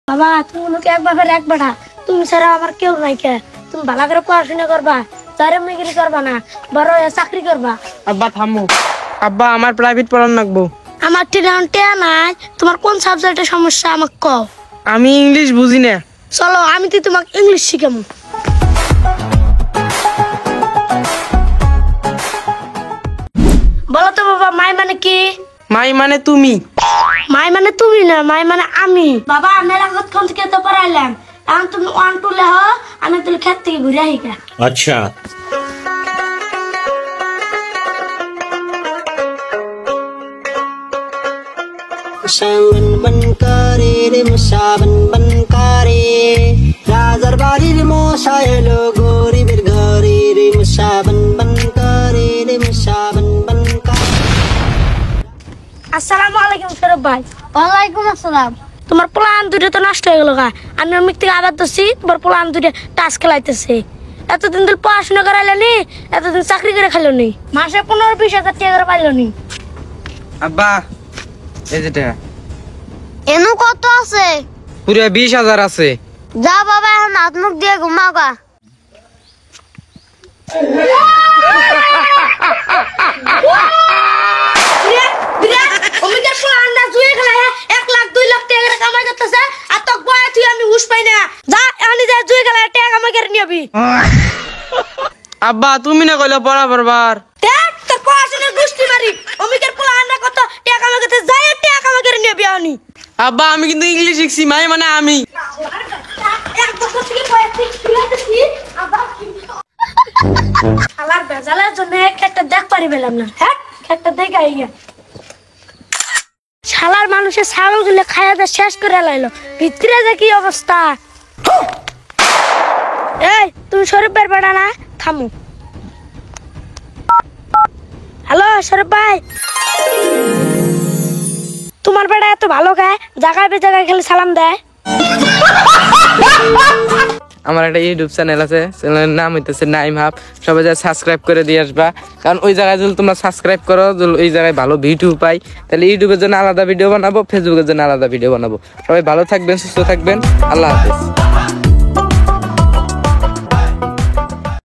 বাবা তুমি লোকে এক বাপের এক বেটা, তুমি ছাড়া আমার কেউ নাই কে। তুমি ভালো করে পড়াশোনা করবা, চারে মেগিরি করবা না, বড় চাকরি করবা। আব্বা থামো, আব্বা আমার প্রাইভেট পড়ান লাগবো। আমার টেয়া নাই, তোমার কোন সাবজেক্টের সমস্যা আমাকে কও। আমি ইংলিশ বুঝি না। চলো আমি তো তোমাকে ইংলিশ শিখাবো। বলো তো বাবা, মাই মানে কি? মাই মানে তুমি। মাই মানে তুমি না, মাই মানে আমি। বাবা আমি কতক্ষণ থেকে তো পড়াইলাম, এখন তুমি 1 2 লেহ, আমি তাহলে খেত থেকে ঘুরে আহি। अच्छा Musaban bankare re musaban bankare Razar bari re mosayelo gori bergari re musaban bankare re musaban bankare আসসালামু আলাইকুম সরব ভাই। ওয়ালাইকুম আসসালাম। তোমার প্ল্যান দুটো তো নষ্ট হয়ে গেল গা। আমি মিক থেকে আবার দছি, তোমার প্ল্যান দুটো টাস্ক খেলাইতেছে। এতদিন ধরে পড়াশোনা করাইলেনি, এতদিন চাকরি করে খাইলো নি, মাসে 15-20 হাজার টাকা করে পাইলো নি। আব্বা এই যেটা এনু কত আছে? পুরো 20,000 আছে। যা বাবা এখন হাত মুখ দিয়ে ঘুমাও গা। আব্বা তুমি না কইলে পড়া পড়বার। আব্বা আমি কিন্তু ইংলিশ শিখছি, মাই মানে আমি। শালার মানুষের ছাগল গুলো খাইয়া শেষ করে লাইলো, ভিতরে যে কি অবস্থা। এই তুমি শরীফ ভাইয়ের বেটা না? থামো। হ্যালো শরীফ ভাই, তোমার বেটা এত ভালো খায়, জায়গায় বেজায়গায় খেলে সালাম দেয়। আমার একটা ইউটিউব চ্যানেল আছে, চ্যানেলের নাম হইতেছে নাইম হাব। সবাই যা সাবস্ক্রাইব করে দিয়ে আসবা, কারণ ওই জায়গায় যদি তোমরা সাবস্ক্রাইব করো, ওই জায়গায় ভালো ভিডিও পাই। তাহলে ইউটিউবের জন্য আলাদা ভিডিও বানাবো, ফেসবুকের জন্য আলাদা ভিডিও বানাবো। সবাই ভালো থাকবেন, সুস্থ থাকবেন, আল্লাহ হাফেজ।